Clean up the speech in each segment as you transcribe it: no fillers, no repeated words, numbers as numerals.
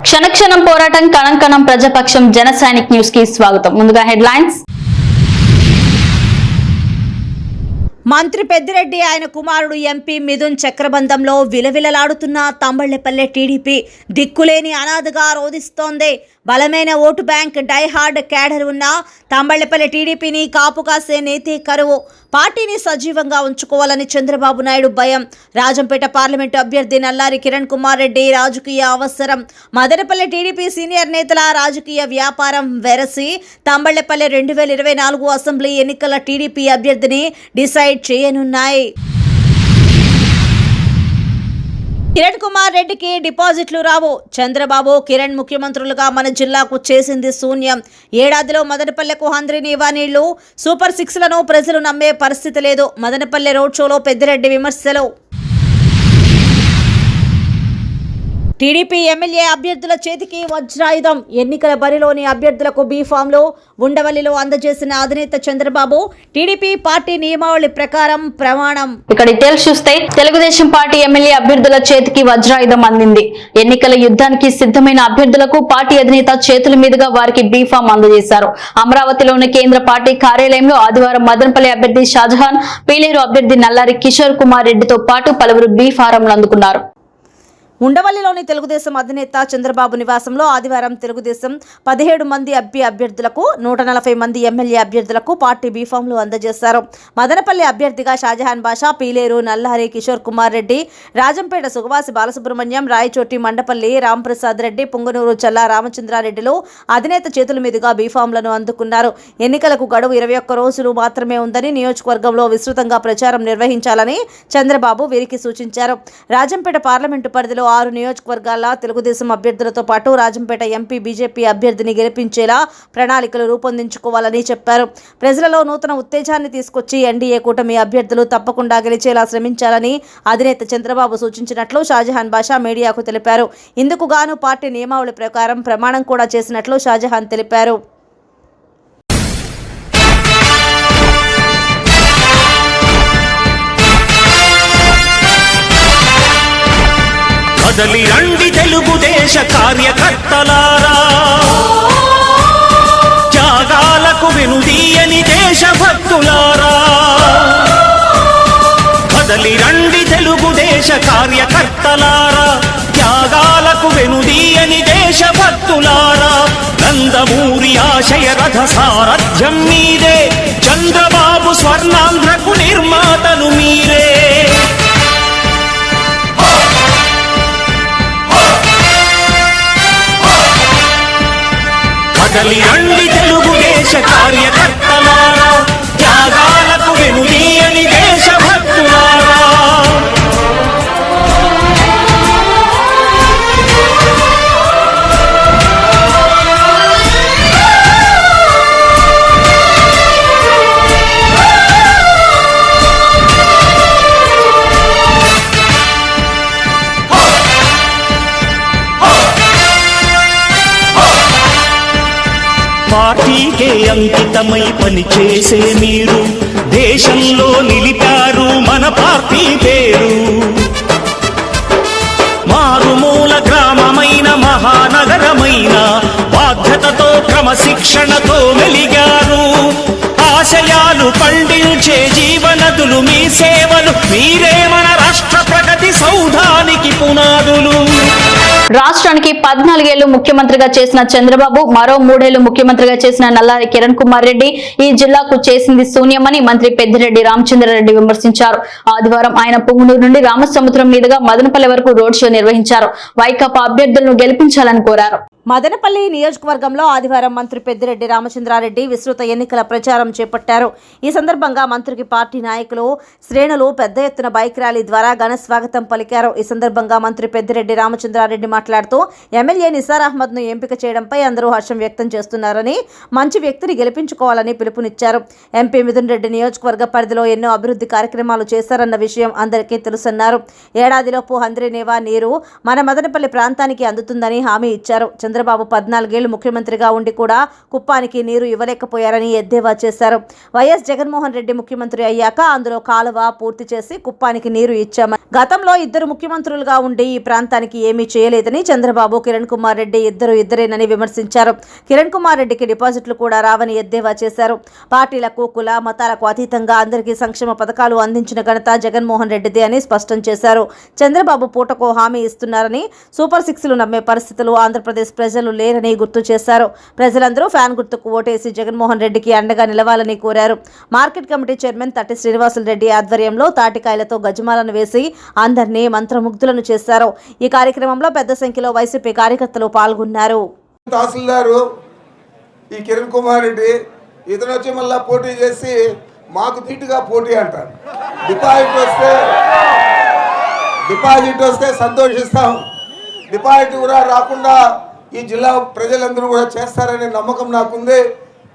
క్షణక్షణం పోరాటం కణం కణం ప్రజాపక్షం జన సైనిక్ న్యూస్ కి స్వాగతం. ముందుగా హెడ్లైన్స్. మంత్రి పెద్దిరెడ్డి ఆయన కుమారుడు ఎంపీ మిథున్ చక్రబంధంలో విలవిలలాడుతున్న తంబళ్లపల్లె టీడీపీ దిక్కులేని అనాథగా రోధిస్తోంది. బలమైన ఓటు బ్యాంక్ డైహార్డ్ క్యాడర్ ఉన్న తంబళ్లపల్లె టీడీపీని కాపు కాసే నేతే కరువు. పార్టీని సజీవంగా ఉంచుకోవాలని చంద్రబాబు నాయుడు భయం. రాజంపేట పార్లమెంటు అభ్యర్థి నల్లారి కిరణ్ కుమార్ రెడ్డి రాజకీయ అవసరం. మదనపల్లె టీడీపీ సీనియర్ నేతల రాజకీయ వ్యాపారం వెరసి తంబళ్లపల్లె 2024 అసెంబ్లీ ఎన్నికల టీడీపీ అభ్యర్థిని డిసైడ్ చేయనున్నాయి. కిరణ్ కుమార్ రెడ్డికి డిపాజిట్లు రావు. చంద్రబాబు కిరణ్ ముఖ్యమంత్రులుగా మన జిల్లాకు చేసింది శూన్యం. ఏడాదిలో మదనపల్లెకు హంద్రీనీవా నీళ్లు, సూపర్ 6లను ప్రజలు నమ్మే పరిస్థితి లేదు. మదనపల్లె రోడ్ షోలో పెద్దిరెడ్డి విమర్శలు. టీడీపీ ఎమ్మెల్యే అభ్యర్థుల చేతికి వజ్రాయుధం. ఎన్నికల బరిలోని అభ్యర్థులకు బీఫామ్లు ఉండవల్లిలో అందజేసిన అధినేత చంద్రబాబు. టీడీపీ పార్టీ నియమావళి ప్రకారం ప్రమాణం. ఇక్కడ డీటెయిల్స్ చూస్తే తెలుగుదేశం పార్టీ ఎమ్మెల్యే అభ్యర్థుల చేతికి వజ్రాయుధం అందింది. ఎన్నికల యుద్ధానికి సిద్ధమైన అభ్యర్థులకు పార్టీ అధినేత చేతుల మీదుగా వారికి బీఫామ్ అందజేశారు. అమరావతిలోని కేంద్ర పార్టీ కార్యాలయంలో ఆదివారం మదనపల్లి అభ్యర్థి షాజహాన్, పీలేరు అభ్యర్థి నల్లారి కిషోర్ కుమార్ రెడ్డితో పాటు పలువురు బీఫారంలు అందుకున్నారు. ఉండవల్లిలోని తెలుగుదేశం అధినేత చంద్రబాబు నివాసంలో ఆదివారం తెలుగుదేశం 17 మంది అభ్యర్థులకు 140 మంది ఎమ్మెల్యే అభ్యర్థులకు పార్టీ బీఫామ్లు అందజేశారు. మదనపల్లి అభ్యర్థిగా షాజహాన్ బాషా, పీలేరు నల్లారి కిషోర్ కుమార్ రెడ్డి, రాజంపేట సుగవాసి బాలసుబ్రహ్మణ్యం, రాయచోటి మండపల్లి రాంప్రసాద్ రెడ్డి, పుంగనూరు చల్లా రామచంద్రారెడ్డిలు అధినేత చేతుల మీదుగా బీఫామ్లను అందుకున్నారు. ఎన్నికలకు గడువు 21 రోజులు మాత్రమే ఉందని, నియోజకవర్గంలో విస్తృతంగా ప్రచారం నిర్వహించాలని చంద్రబాబు వీరికి సూచించారు. రాజంపేట పార్లమెంటు పరిధిలో 6 నియోజకవర్గాల తెలుగుదేశం అభ్యర్థులతో పాటు రాజంపేట ఎంపీ బీజేపీ అభ్యర్థిని గెలిపించేలా ప్రణాళికలు రూపొందించుకోవాలని చెప్పారు. ప్రజలలో నూతన ఉత్తేజాన్ని తీసుకొచ్చి ఎన్డీఏ కూటమి అభ్యర్థులు తప్పకుండా గెలిచేలా శ్రమించాలని అధినేత చంద్రబాబు సూచించినట్లు షాజహాన్ బాషా మీడియాకు తెలిపారు. ఇందుకు గాను పార్టీ నియమావళి ప్రకారం ప్రమాణం కూడా చేసినట్లు షాజహాన్ తెలిపారు. కదలి రండి తెలుగుదేశ కార్యకర్తలారా, త్యాగాలకు వెనుదీయని దేశభక్తులారా. కదలి రండి తెలుగుదేశ కార్యకర్తలారా, త్యాగాలకు వెనుదీయని దేశభక్తులారా. నందమూరి ఆశయ రథ సారథ్యం మీదే, చంద్రబాబు స్వర్ణాంధ్రకు నిర్మాతను మీరే. కదలి రండి తెలుగుదేశ కార్యకర్తలారా, త్యాగాలకు వెనుదీయని దేశభక్తులారా. పార్టీకే అంకితమై పనిచేసే మీరు దేశంలో నిలిపారు మన పార్టీ పేరు. మారుమూల గ్రామమైన మహానగరమైన బాధ్యతతో క్రమశిక్షణతో మెలిగారు. ఆశయాలు పండించే జీవనదులు మీ సేవలు, మీరే మన రాష్ట్ర ప్రగతి సౌధానికి పునాదులు. రాష్ట్రానికి 14 ఏళ్లు ముఖ్యమంత్రిగా చేసిన చంద్రబాబు, మరో 3 ఏళ్లు ముఖ్యమంత్రిగా చేసిన నల్లారి కిరణ్ కుమార్ రెడ్డి ఈ జిల్లాకు చేసింది శూన్యమని మంత్రి పెద్దిరెడ్డి రామచంద్రారెడ్డి విమర్శించారు. ఆదివారం ఆయన పుంగనూరు నుండి రామసముద్రం మీదుగా మదనపల్లి వరకు రోడ్ షో నిర్వహించారు. వైకాపా అభ్యర్థులను గెలిపించాలని కోరారు. మదనపల్లి నియోజకవర్గంలో ఆదివారం మంత్రి పెద్దిరెడ్డి రామచంద్రారెడ్డి విస్తృత ఎన్నికల ప్రచారం చేపట్టారు. ఈ సందర్భంగా మంత్రికి పార్టీ నాయకులు, శ్రేణులు పెద్ద ఎత్తున బైక్ ర్యాలీ ద్వారా ఘన స్వాగతం పలికారు. ఈ సందర్భంగా మంత్రి పెద్దిరెడ్డి రామచంద్రారెడ్డి మాట్లాడుతూ ఎమ్మెల్యే నిసార్ అహ్మద్ ను ఎంపిక చేయడంపై అందరూ హర్షం వ్యక్తం చేస్తున్నారని, మంచి వ్యక్తిని గెలిపించుకోవాలని పిలుపునిచ్చారు. ఎంపీ మిథున్ రెడ్డి నియోజకవర్గ పరిధిలో ఎన్నో అభివృద్ధి కార్యక్రమాలు చేశారన్న విషయం అందరికీ తెలుసన్నారు. ఏడాదిలోపు హంద్రీనీవా నీరు మన మదనపల్లి ప్రాంతానికి అందుతుందని హామీ ఇచ్చారు. చంద్రబాబు 14 ఏళ్లు ముఖ్యమంత్రిగా ఉండి కూడా కుప్పానికి నీరు ఇవ్వలేకపోయారని ఎద్దేవా చేశారు. వైఎస్ జగన్మోహన్ రెడ్డి ముఖ్యమంత్రి అయ్యాక అందులో కాలువ పూర్తి చేసి కుప్పానికి నీరు ఇచ్చామని, గతంలో 2 ముఖ్యమంత్రులుగా ఉండి ఈ ప్రాంతానికి ఏమీ చేయలేదని చంద్రబాబు, కిరణ్ కుమార్ రెడ్డి ఇద్దరేనని విమర్శించారు. కిరణ్ కుమార్ రెడ్డికి డిపాజిట్లు కూడా రావని ఎద్దేవా చేశారు. పార్టీలకు, కుల మతాలకు అతీతంగా అందరికీ సంక్షేమ పథకాలు అందించిన ఘనత జగన్మోహన్ రెడ్డిదే అని స్పష్టం చేశారు. చంద్రబాబు పూటకో హామీ ఇస్తున్నారని, సూపర్ 6లు నమ్మే పరిస్థితులు ఆంధ్రప్రదేశ్ ప్రజలు లేరని గుర్తు చేశారు. ప్రజలందరూ ఫ్యాన్ గుర్తుకు ఓటేసి జగన్మోహన్ రెడ్డికి అండగా నిలవాలని కోరారు. మార్కెట్ కమిటీ చైర్మన్ తట్టి శ్రీనివాసులు రెడ్డి ఆధ్వర్యంలో తాటికాయలతో గజమాలను వేసి అందరినీ మంత్రముగ్ధులను చేశారు. ఈ కార్యక్రమంలో పెద్ద సంఖ్యలో వైసీపీ కార్యకర్తలు పాల్గొన్నారు. తహసీల్దారు ఈ కిరణ్ కుమార్ రెడ్డి ఇతను వచ్చి మళ్ళీ పోటీ చేసి మాకు తీటుగా పోటీ అంటారు. డిపాజిట్ వస్తే సంతోషిస్తాం. డిపాజిట్ కూడా రాకుండా ఈ జిల్లా ప్రజలందరూ కూడా చేస్తారనే నమ్మకం నాకుంది.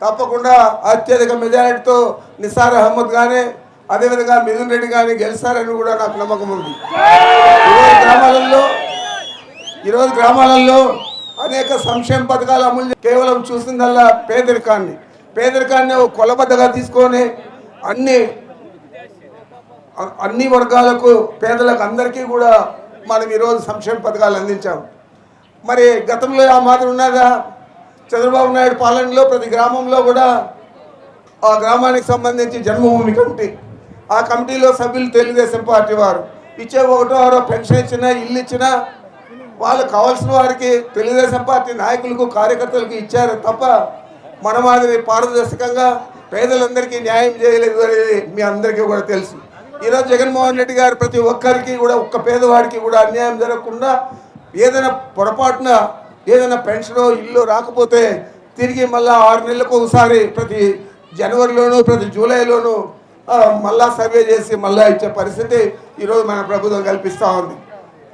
తప్పకుండా అత్యధిక మెజారిటీతో నిసార్ అహ్మద్ కానీ అదేవిధంగా మిథున్ రెడ్డి కానీ గెలుస్తారని కూడా నాకు నమ్మకం ఉంది. ఈరోజు గ్రామాలలో అనేక సంక్షేమ పథకాలు అమలు కేవలం చూసిందల్లా పేదరికాన్ని కొలబద్దగా తీసుకొని అన్ని వర్గాలకు, పేదలకు అందరికీ కూడా మనం ఈరోజు సంక్షేమ పథకాలు అందించాం. మరి గతంలో ఆ మాదిరి ఉన్నదా? చంద్రబాబు నాయుడు పాలనలో ప్రతి గ్రామంలో కూడా ఆ గ్రామానికి సంబంధించి జన్మభూమి కమిటీ, ఆ కమిటీలో సభ్యులు తెలుగుదేశం పార్టీ వారు ఇచ్చే 1వ పెన్షన్ ఇచ్చినా, ఇల్లు ఇచ్చినా వాళ్ళకు కావాల్సిన వారికి తెలుగుదేశం పార్టీ నాయకులకు, కార్యకర్తలకు ఇచ్చారు తప్ప మన మాదిరి పారదర్శకంగా పేదలందరికీ న్యాయం చేయలేదు అనేది మీ అందరికీ కూడా తెలుసు. ఈరోజు జగన్మోహన్ రెడ్డి గారు ప్రతి ఒక్కరికి కూడా, ఒక్క పేదవాడికి కూడా అన్యాయం జరగకుండా ఏదైనా పొరపాటున ఏదైనా పెన్షనో ఇల్లు రాకపోతే తిరిగి మళ్ళీ 6 నెలలకు ఒకసారి ప్రతి జనవరిలోనూ ప్రతి జూలైలోనూ మళ్ళా సర్వే చేసి మళ్ళీ ఇచ్చే పరిస్థితి ఈరోజు మన ప్రభుత్వం కల్పిస్తూ ఉంది.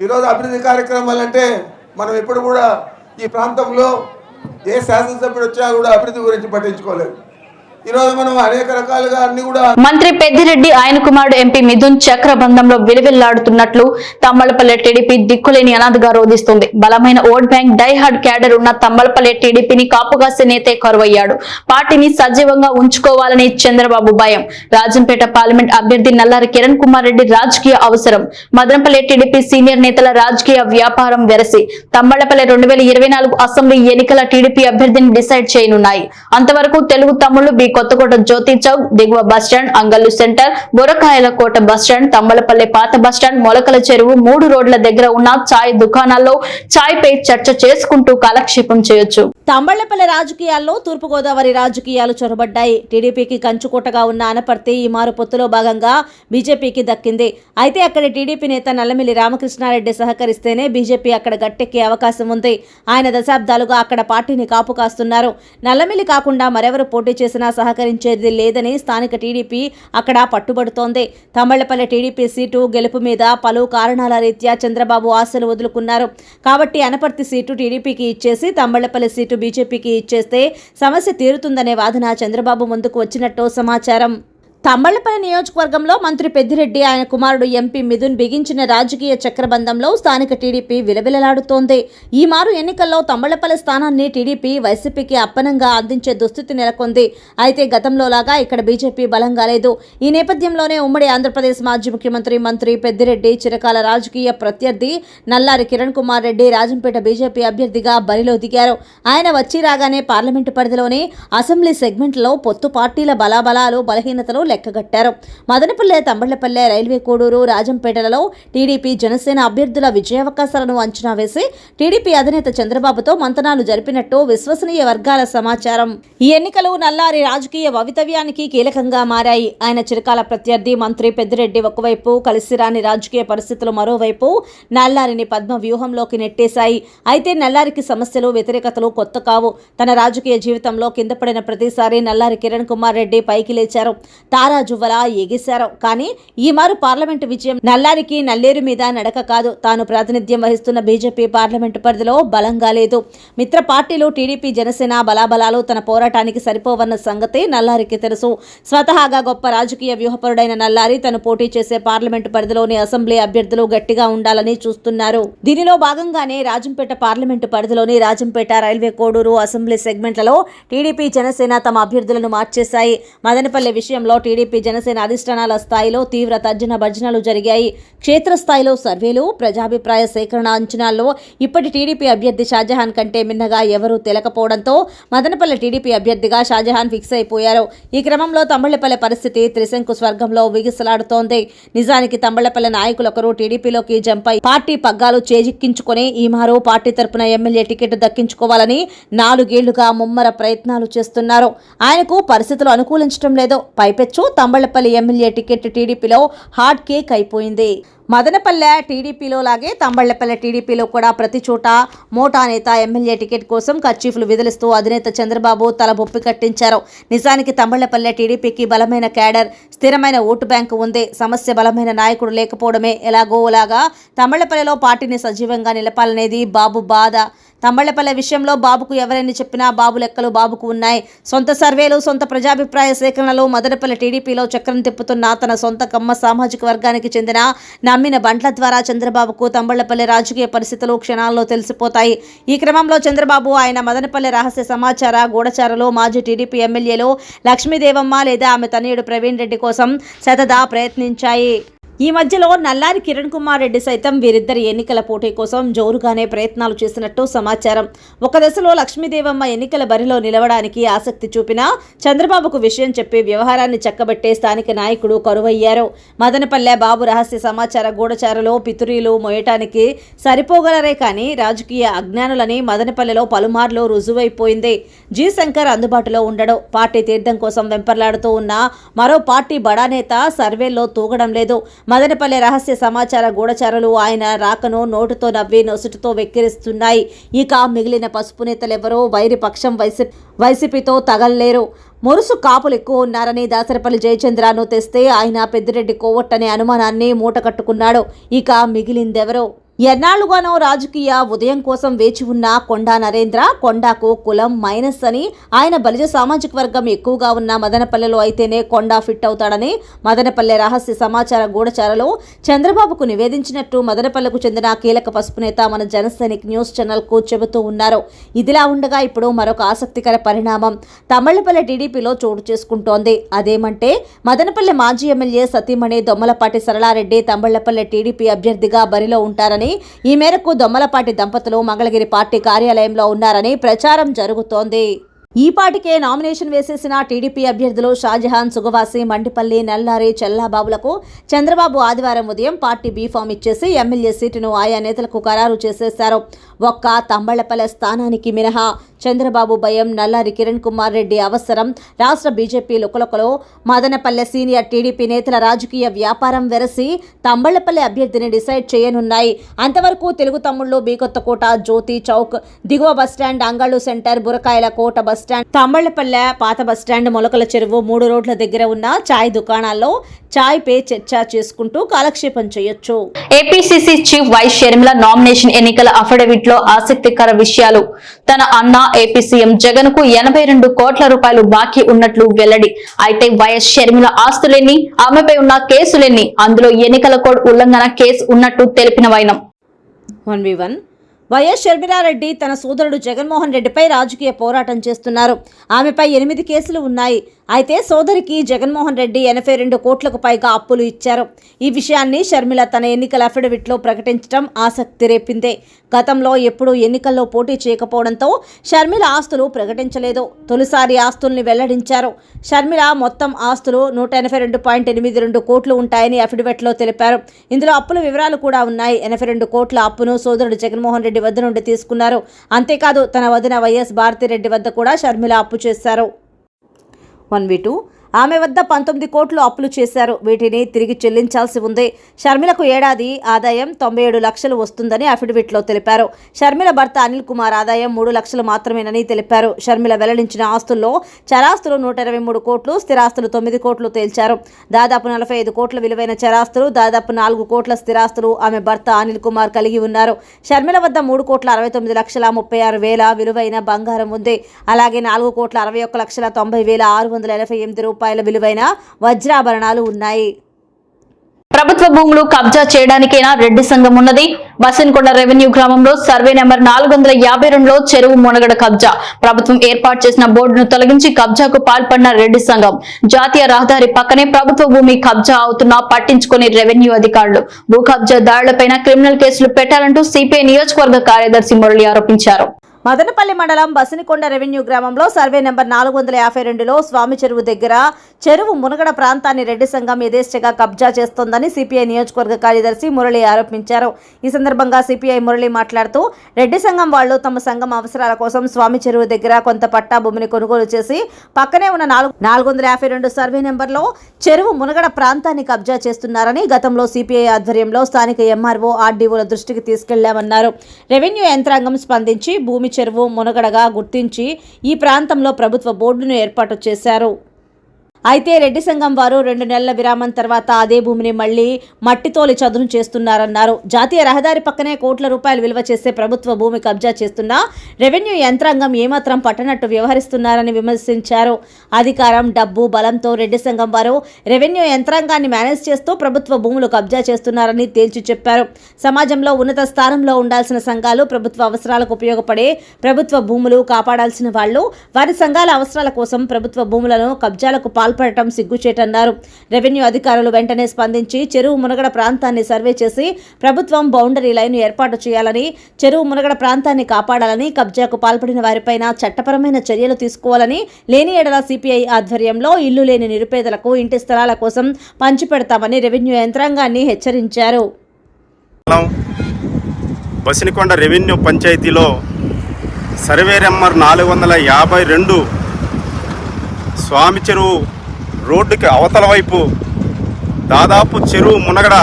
ఈరోజు అభివృద్ధి కార్యక్రమాలు అంటే మనం ఎప్పుడు కూడా ఈ ప్రాంతంలో ఏ శాసనసభ్యుడు వచ్చినా కూడా అభివృద్ధి గురించి పట్టించుకోలేదు. ఈరోజు మనం అనేక రకాలుగా అన్ని కూడా మంత్రి పెద్దిరెడ్డి ఆయన కుమారుడు ఎంపీ మిథున్ చక్రబంధంలో విలువిల్లాడుతున్నట్లు తమ్మలపల్లె టీడీపీ దిక్కులేని అనాథగా రోధిస్తుంది. బలమైన ఓట్ బ్యాంక్, డైహార్డ్ క్యాడర్ ఉన్న తమ్మలపల్లె టీడీపీని కాపుగాసే నేతే కరువయ్యాడు. పార్టీని సజీవంగా ఉంచుకోవాలని చంద్రబాబు భయం. రాజంపేట పార్లమెంట్ అభ్యర్థి నల్లారి కిరణ్ కుమార్ రెడ్డి రాజకీయ అవసరం. మదనపల్లె టీడీపీ సీనియర్ నేతల రాజకీయ వ్యాపారం వెరసి తమ్మలపల్లె 2024 అసెంబ్లీ ఎన్నికల టీడీపీ అభ్యర్థిని డిసైడ్ చేయనున్నాయి. అంతవరకు తెలుగు తమ్ముళ్లు కొత్తకోట జ్యోతి చౌక్, దిగువ బస్టాండ్, అంగల్లు సెంటర్, బొరకాయల కోట బస్టాండ్, తమ్మలపల్లె పాత బస్టాండ్, మొలకల చెరువు 3 రోడ్ల దగ్గర ఉన్న చాయ్ దుకాణాల్లో చాయ్ పై చర్చ చేసుకుంటూ కాలక్షేపం చేయొచ్చు. తమ్మళ్లపల్లె రాజకీయాల్లో తూర్పుగోదావరి రాజకీయాలు చొరబడ్డాయి. టీడీపీకి కంచుకోటగా ఉన్న అనపర్తి ఈ మారు పొత్తులో భాగంగా బీజేపీకి దక్కింది. అయితే అక్కడ టీడీపీ నేత నల్లమిల్లి రామకృష్ణారెడ్డి సహకరిస్తేనే బీజేపీ అక్కడ గట్టెక్కే అవకాశం ఉంది. ఆయన దశాబ్దాలుగా అక్కడ పార్టీని కాపు కాస్తున్నారు. నల్లమిల్లి కాకుండా మరెవరు పోటీ చేసినా సహకరించేది లేదని స్థానిక టీడీపీ అక్కడ పట్టుబడుతోంది. తమ్మళ్లపల్లె టీడీపీ సీటు గెలుపు మీద పలు కారణాల రీత్యా చంద్రబాబు ఆశలు వదులుకున్నారు. కాబట్టి అనపర్తి సీటు టీడీపీకి ఇచ్చేసి తమ్మళ్లపల్లె సీటు బీజేపీకి ఇచ్చేస్తే సమస్య తీరుతుందనే వాదన చంద్రబాబు ముందుకు వచ్చినట్టు సమాచారం. తమ్మళ్లపల్లి నియోజకవర్గంలో మంత్రి పెద్దిరెడ్డి ఆయన కుమారుడు ఎంపీ మిథున్ బిగించిన రాజకీయ చక్రబంధంలో స్థానిక టీడీపీ విలవిలలాడుతోంది. ఈ మారు ఎన్నికల్లో తమ్మళ్లపల్లి స్థానాన్ని టీడీపీ వైసీపీకి అప్పనంగా అందించే దుస్థితి నెలకొంది. అయితే గతంలోలాగా ఇక్కడ బీజేపీ బలంగా లేదు. ఈ నేపథ్యంలోనే ఉమ్మడి ఆంధ్రప్రదేశ్ మాజీ ముఖ్యమంత్రి మంత్రి పెద్దిరెడ్డి చిరకాల రాజకీయ ప్రత్యర్థి నల్లారి కిరణ్ కుమార్ రెడ్డి రాజంపేట బీజేపీ అభ్యర్థిగా బరిలో దిగారు. ఆయన వచ్చి రాగానే పార్లమెంటు పరిధిలోని అసెంబ్లీ సెగ్మెంట్లో పొత్తు పార్టీల బలాబలాలు, బలహీనతలు లెక్కగట్టారు. మదనపల్లె, తమ్మళ్లపల్లె, రైల్వే కోడూరు, రాజంపేటలలో టీడీపీ, జనసేన అభ్యర్థుల విజయావకాశాలను అంచనా వేసి టీడీపీ అధినేత చంద్రబాబుతో మంతనాలు జరిపినట్టు విశ్వసనీయ వర్గాల సమాచారం. ఈ ఎన్నికలు నల్లారి రాజకీయ భవితవ్యానికి కీలకంగా మారాయి. ఆయన చిరకాల ప్రత్యర్థి మంత్రి పెద్దిరెడ్డి ఒకవైపు, కలిసిరాని రాజకీయ పరిస్థితులు మరోవైపు నల్లారిని పద్మ వ్యూహంలోకి నెట్టేశాయి. అయితే నల్లారికి సమస్యలు, వ్యతిరేకతలు కొత్త కావు. తన రాజకీయ జీవితంలో కింద పడిన ప్రతిసారి నల్లారి కిరణ్ కుమార్ రెడ్డి పైకి లేచారు. తారాజువ్వలా ఎగిశారు. కానీ ఈ మారు పార్లమెంటు విజయం నల్లారికి నల్లేరు మీద నడక కాదు. తాను ప్రాతినిధ్యం వహిస్తున్న బీజేపీ పార్లమెంటు పరిధిలో బలంగా లేదు. మిత్ర పార్టీలు టీడీపీ, జనసేన బలాబలాలు తన పోరాటానికి సరిపోవన్న సంగతి నల్లారికి తెలుసు. స్వతహాగా గొప్ప రాజకీయ వ్యూహపరుడైన నల్లారి తను పోటీ చేసే పార్లమెంటు పరిధిలోని అసెంబ్లీ అభ్యర్థులు గట్టిగా ఉండాలని చూస్తున్నారు. దీనిలో భాగంగానే రాజంపేట పార్లమెంటు పరిధిలోని రాజంపేట, రైల్వే కోడూరు అసెంబ్లీ సెగ్మెంట్లలో టీడీపీ, జనసేన తమ అభ్యర్థులను మార్చేశాయి. మదనపల్లె విషయంలో టీడీపీ, జనసేన అధిష్టానాల స్థాయిలో తీవ్ర తర్జన భర్జనలు జరిగాయి. క్షేత్రస్థాయిలో సర్వేలు, ప్రజాభిప్రాయ సేకరణ అంచనాల్లో ఇప్పటి టీడీపీ అభ్యర్థి షాజహాన్ కంటే మిన్నగా ఎవరూ తెలకపోవడంతో మదనపల్లె టీడీపీ అభ్యర్థిగా షాజహాన్ ఫిక్స్ అయిపోయారు. ఈ క్రమంలో తంబళ్లపల్లె పరిస్థితి త్రిశంకు స్వర్గంలో విగిసలాడుతోంది. నిజానికి తంబళ్లపల్లె నాయకులొకరు టీడీపీలోకి జంపై పార్టీ పగ్గాలు చేజిక్కించుకుని ఈ మారు పార్టీ తరపున ఎమ్మెల్యే టికెట్ దక్కించుకోవాలని 4 ఏళ్లుగా ముమ్మర ప్రయత్నాలు చేస్తున్నారు. ఆయనకు పరిస్థితులు అనుకూలించడం లేదు. పైపెచ్చు తంబళ్లపల్లి ఎమ్మెల్యే టికెట్ టీడీపీలో హాట్ కేక్ అయిపోయింది. మదనపల్లె టీడీపీలో లాగే తంబళ్లపల్లె టీడీపీలో కూడా ప్రతి చోట మోటా నేత ఎమ్మెల్యే టికెట్ కోసం కర్చీఫ్లు విదిలిస్తూ అధినేత చంద్రబాబు తల బొప్పి కట్టించారు. నిజానికి తంబళ్లపల్లె టీడీపీకి బలమైన క్యాడర్, స్థిరమైన ఓటు బ్యాంకు ఉంది. సమస్య బలమైన నాయకుడు లేకపోవడమే. ఎలాగోలాగా తంబళ్లపల్లెలో పార్టీని సజీవంగా నిలపాలనేది బాబు బాధ. తంబళ్లపల్లె విషయంలో బాబుకు ఎవరైనా చెప్పినా బాబు లెక్కలు బాబుకు ఉన్నాయి. సొంత సర్వేలు, సొంత ప్రజాభిప్రాయ సేకరణలు మదనపల్లె టీడీపీలో చక్రం తిప్పుతున్న తన సొంత కమ్మ సామాజిక వర్గానికి చెందిన నమ్మిన బంట్ల ద్వారా చంద్రబాబుకు తంబళ్లపల్లె రాజకీయ పరిస్థితులు క్షణాల్లో తెలిసిపోతాయి. ఈ క్రమంలో చంద్రబాబు ఆయన మదనపల్లె రహస్య సమాచార గూఢచారులో మాజీ టీడీపీ ఎమ్మెల్యేలు లక్ష్మీదేవమ్మ లేదా ఆమె తనయుడు ప్రవీణ్ రెడ్డి కోసం శతదా ప్రయత్నించాయి. ఈ మధ్యలో నల్లారి కిరణ్ కుమార్ రెడ్డి సైతం వీరిద్దరి ఎన్నికల పోటీ కోసం జోరుగానే ప్రయత్నాలు చేసినట్టు సమాచారం. ఒక దశలో లక్ష్మీదేవమ్మ ఎన్నికల బరిలో నిలవడానికి ఆసక్తి చూపినా చంద్రబాబుకు విషయం చెప్పి వ్యవహారాన్ని చక్కబెట్టే స్థానిక నాయకుడు కరువయ్యారు. మదనపల్లె బాబు రహస్య సమాచార గూఢచారులో పితురీలు మోయటానికి సరిపోగలరే కానీ రాజకీయ అజ్ఞానులని మదనపల్లెలో పలుమార్లు రుజువైపోయింది. జి శంకర్ అందుబాటులో ఉండడు. పార్టీ తీర్థం కోసం వెంపర్లాడుతూ ఉన్న మరో పార్టీ బడా నేత సర్వేల్లో తూగడం లేదు. మదనపల్లె రహస్య సమాచార గూఢచారులు ఆయన రాకను నోటుతో నవ్వి నొసుటితో వెక్కిరిస్తున్నాయి. ఇక మిగిలిన పసుపు నేతలెవరో వైరి పక్షం వైసీపీతో తగల్లేరు. మురుసు కాపులు ఎక్కువ ఉన్నారని దాసరపల్లి జయచంద్రను తెస్తే ఆయన పెద్దిరెడ్డి కోవట్టనే అనుమానాన్ని మూటకట్టుకున్నాడు. ఇక మిగిలిందెవరో? ఎన్నాళ్లుగానో రాజకీయ ఉదయం కోసం వేచి ఉన్న కొండా నరేంద్ర. కొండాకు కులం మైనస్ అని, ఆయన బలిజ సామాజిక వర్గం ఎక్కువగా ఉన్న మదనపల్లెలో అయితేనే కొండా ఫిట్ అవుతాడని మదనపల్లె రహస్య సమాచార గూఢచారులు చంద్రబాబుకు నివేదించినట్టు మదనపల్లెకు చెందిన కీలక పసుపు నేత మన జనసైనిక్ న్యూస్ ఛానల్కు చెబుతూ ఉన్నారు. ఇదిలా ఉండగా ఇప్పుడు మరొక ఆసక్తికర పరిణామం తంబళ్లపల్లె టీడీపీలో చోటు చేసుకుంటోంది. అదేమంటే మదనపల్లె మాజీ ఎమ్మెల్యే సతీమణి దొమ్మలపాటి సరళారెడ్డి తంబళ్లపల్లె టీడీపీ అభ్యర్థిగా బరిలో ఉంటారని, ఈ మేరకు దొమ్మలపాటి దంపతులు మంగళగిరి పార్టీ కార్యాలయంలో ఉన్నారని ప్రచారం జరుగుతోంది. ఈ పాటికే నామినేషన్ వేసేసిన టీడీపీ అభ్యర్థులు షాజహాన్, సుగవాసి, మండిపల్లి, నల్లారి, చెల్లాబాబులకు చంద్రబాబు ఆదివారం ఉదయం పార్టీ బీఫామ్ ఇచ్చేసి ఎమ్మెల్యే సీటును ఆయా నేతలకు ఖరారు చేసేశారు. ఒక్క తంబళ్లపల్లె స్థానానికి మినహా చంద్రబాబు భయం, నల్లారి కిరణ్ కుమార్ రెడ్డి అవసరం, రాష్ట్ర బీజేపీ లుకలుకలో మదనపల్లె సీనియర్ టీడీపీ నేతల రాజకీయ వ్యాపారం వెరసి తంబళ్లపల్లె అభ్యర్థిని డిసైడ్ చేయనున్నాయి. అంతవరకు తెలుగు తమ్ముళ్లు బీకొత్తకోట, జ్యోతి చౌక్, దిగువ బస్టాండ్, అంగళ్ళు సెంటర్, బురకాయల కోట బస్టాండ్, తంబళ్లపల్లె పాత బస్టాండ్, మొలకల చెరువు 3 రోడ్ల దగ్గర ఉన్న చాయ్ దుకాణాల్లో చాయ్ పే చర్చ చేసుకుంటూ కాలక్షేపం చేయొచ్చు. APCC chief YS Sharmila nomination ఎన్నికల అఫిడవిట్ లో ఆసక్తికర విషయాలు. తన అన్న ఏపీ సీఎం జగన్ కు 82 కోట్ల రూపాయలు బాకీ ఉన్నట్లు వెల్లడి. అయితే వైఎస్ షర్మిల ఆస్తులెన్ని, ఆమెపై ఉన్న కేసులెన్ని, అందులో ఎన్నికల కోడ్ ఉల్లంఘన కేసు ఉన్నట్టు తెలిపిన వైనం. 1v1 వైఎస్ షర్మిలారెడ్డి తన సోదరుడు జగన్మోహన్ రెడ్డిపై రాజకీయ పోరాటం చేస్తున్నారు. ఆమెపై 8 కేసులు ఉన్నాయి. అయితే సోదరికి జగన్మోహన్ రెడ్డి 82 కోట్లకు పైగా అప్పులు ఇచ్చారు. ఈ విషయాన్ని షర్మిల తన ఎన్నికల అఫిడవిట్లో ప్రకటించడం ఆసక్తి రేపింది. గతంలో ఎప్పుడూ ఎన్నికల్లో పోటీ చేయకపోవడంతో షర్మిల ఆస్తులు ప్రకటించలేదు. తొలిసారి ఆస్తుల్ని వెల్లడించారు. షర్మిల మొత్తం ఆస్తులు 182.82 కోట్లు ఉంటాయని అఫిడవిట్లో తెలిపారు. ఇందులో అప్పుల వివరాలు కూడా ఉన్నాయి. 82 కోట్ల అప్పును సోదరుడు జగన్మోహన్ రెడ్డి వద్ద నుండి తీసుకున్నారు. అంతేకాదు తన వదిన వైఎస్ భారతిరెడ్డి వద్ద కూడా షర్మిల అప్పు చేశారు. 1v2 ఆమె వద్ద 19 కోట్లు అప్పులు చేశారు. వీటిని తిరిగి చెల్లించాల్సి ఉంది. షర్మిలకు ఏడాది ఆదాయం 97 లక్షలు వస్తుందని అఫిడవిట్లో తెలిపారు. షర్మిల భర్త అనిల్ కుమార్ ఆదాయం 3 లక్షలు మాత్రమేనని తెలిపారు. షర్మిల వెల్లడించిన ఆస్తుల్లో చరాస్తులు 123 కోట్లు, స్థిరాస్తులు 9 కోట్లు తేల్చారు. దాదాపు 45 కోట్ల విలువైన చరాస్తులు, దాదాపు 4 కోట్ల స్థిరాస్తులు ఆమె భర్త అనిల్ కుమార్ కలిగి ఉన్నారు. షర్మిల వద్ద 3,69,36,000 విలువైన బంగారం ఉంది. అలాగే 4,61,90,688 రూపాయల విలువైన వజ్రాభరణాలు ఉన్నాయి. ప్రభుత్వ భూములు కబ్జా చేయడానికైనా రెడ్డి సంఘం ఉన్నది. బసిన్కొండ రెవెన్యూ గ్రామంలో సర్వే నెంబర్ 452లో చెరువు మునగడ కబ్జా. ప్రభుత్వం ఏర్పాటు చేసిన బోర్డును తొలగించి కబ్జాకు పాల్పడిన రెడ్డి సంఘం. జాతీయ రహదారి పక్కనే ప్రభుత్వ భూమి కబ్జా అవుతున్నా పట్టించుకుని రెవెన్యూ అధికారులు. భూ కబ్జాదారులపైన క్రిమినల్ కేసులు పెట్టాలంటూ సిపిఐ నియోజకవర్గ కార్యదర్శి మురళి ఆరోపించారు. మదనపల్లి మండలం బసినికొండ రెవెన్యూ గ్రామంలో సర్వే నెంబర్ 452లో స్వామి చెరువు దగ్గర చెరువు మునగడ ప్రాంతాన్ని రెడ్డి సంఘం యథేచ్ఛగా కబ్జా చేస్తోందని సిపిఐ నియోజకవర్గ కార్యదర్శి మురళి ఆరోపించారు. ఈ సందర్భంగా సిపిఐ మురళి మాట్లాడుతూ రెడ్డి సంఘం వాళ్లు తమ సంఘం అవసరాల కోసం స్వామి చెరువు దగ్గర కొంత పట్టా భూమిని కొనుగోలు చేసి పక్కనే ఉన్న 452 సర్వే నెంబర్లో చెరువు మునగడ ప్రాంతాన్ని కబ్జా చేస్తున్నారని గతంలో సిపిఐ ఆధ్వర్యంలో స్థానిక ఎంఆర్ఓ ఆర్డీఓల దృష్టికి తీసుకెళ్లామన్నారు. రెవెన్యూ యంత్రాంగం స్పందించి భూమి చెరువు మునగడగా గుర్తించి ఈ ప్రాంతంలో ప్రభుత్వ బోర్డును ఏర్పాటు చేశారు. అయితే రెడ్డి సంఘం వారు 2 నెలల విరామం తర్వాత అదే భూమిని మళ్లీ మట్టితోలి చదును చేస్తున్నారన్నారు. జాతీయ రహదారి పక్కనే కోట్ల రూపాయలు విలువ చేసే ప్రభుత్వ భూమి కబ్జా చేస్తున్నా రెవెన్యూ యంత్రాంగం ఏమాత్రం పట్టనట్టు వ్యవహరిస్తున్నారని విమర్శించారు. అధికారం, డబ్బు, బలంతో రెడ్డి సంఘం వారు రెవెన్యూ యంత్రాంగాన్ని మేనేజ్ చేస్తూ ప్రభుత్వ భూములు కబ్జా చేస్తున్నారని తేల్చి చెప్పారు. సమాజంలో ఉన్నత స్థానంలో ఉండాల్సిన సంఘాలు ప్రభుత్వ అవసరాలకు ఉపయోగపడే ప్రభుత్వ భూములు కాపాడాల్సిన వాళ్లు వారి సంఘాల అవసరాల కోసం ప్రభుత్వ భూములను కబ్జాలకు పాల్పడటం సిగ్గుచేటన్నారు. రెవెన్యూ అధికారులు వెంటనే స్పందించి చెరువు మునగడ ప్రాంతాన్ని సర్వే చేసి ప్రభుత్వం బౌండరీ లైన్ ఏర్పాటు చేయాలని, చెరువు మునగడ ప్రాంతాన్ని కాపాడాలని, కబ్జాకు పాల్పడిన వారిపైన చట్టపరమైన చర్యలు తీసుకోవాలని, లేని ఎడల సిపిఐ ఆధ్వర్యంలో ఇల్లు లేని నిరుపేదలకు ఇంటి స్థలాల కోసం పంచిపెడతామని రెవెన్యూ యంత్రాంగాన్ని హెచ్చరించారు. బసినికొండ రెవెన్యూ పంచాయతీలో సర్వే నెంబర్ 452 స్వామి చెరువు రోడ్డుకి అవతల వైపు దాదాపు చెరువు మునగడ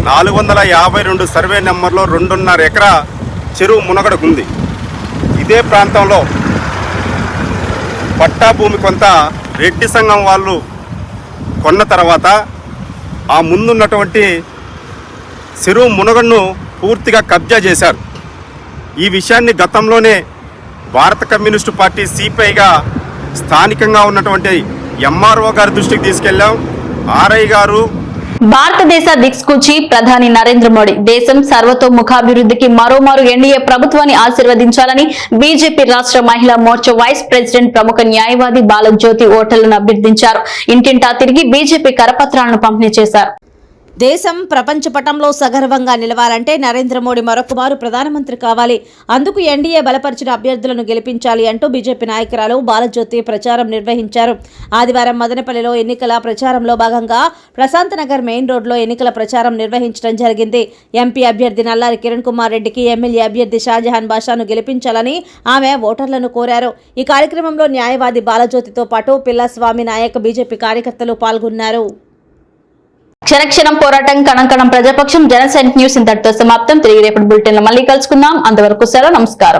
452 సర్వే నెంబర్లో 2.5 ఎకరా చెరువు మునగడకు ఉంది. ఇదే ప్రాంతంలో పట్టా భూమి కొంత రెడ్డి సంఘం వాళ్ళు కొన్న తర్వాత ఆ ముందున్నటువంటి చెరువు మునగడను పూర్తిగా కబ్జా చేశారు. ఈ విషయాన్ని గతంలోనే భారత కమ్యూనిస్టు పార్టీ సిపిఐగా స్థానికంగా ఉన్నటువంటి ఎంఆర్ఓ గారి దృష్టికి తీసుకెళ్లాం. ఆర్ఐ గారు భారతదేశ దిక్సూచి ప్రధాని నరేంద్ర మోడీ దేశం సర్వతోముఖాభివృద్ధికి మరోమారు ఎన్డీఏ ప్రభుత్వాన్ని ఆశీర్వదించాలని బీజేపీ రాష్ట్ర మహిళా మోర్చా వైస్ ప్రెసిడెంట్ ప్రముఖ న్యాయవాది బాలజ్యోతి ఓటర్లను అభ్యర్థించారు. ఇంటింటా తిరిగి బీజేపీ కరపత్రాలను పంపిణీ చేశారు. దేశం ప్రపంచ పటంలో సగర్వంగా నిలవాలంటే నరేంద్ర మోడీ మరొకమారు ప్రధానమంత్రి కావాలి. అందుకు ఎన్డీఏ బలపరిచిన అభ్యర్థులను గెలిపించాలి అంటూ బీజేపీ నాయకురాలు బాలజ్యోతి ప్రచారం నిర్వహించారు. ఆదివారం మదనపల్లిలో ఎన్నికల ప్రచారంలో భాగంగా ప్రశాంత్ నగర్ మెయిన్ రోడ్లో ఎన్నికల ప్రచారం నిర్వహించడం జరిగింది. ఎంపీ అభ్యర్థి నల్లారి కిరణ్ కుమార్ రెడ్డికి ఎమ్మెల్యే అభ్యర్థి షాజహాన్ బాషాను గెలిపించాలని ఆమె ఓటర్లను కోరారు. ఈ కార్యక్రమంలో న్యాయవాది బాలజ్యోతితో పాటు పిల్లస్వామి నాయక్ బీజేపీ కార్యకర్తలు పాల్గొన్నారు. క్షణక్షణం పోరాటం, కణం ప్రజాపక్షం. జనసైనిక్ న్యూస్ ఇంతటితో సమాప్తం. తిరిగి రేపటి బులెటిన్ లో మళ్ళీ కలుసుకుందాం. అంతవరకు సెలవు. నమస్కారం.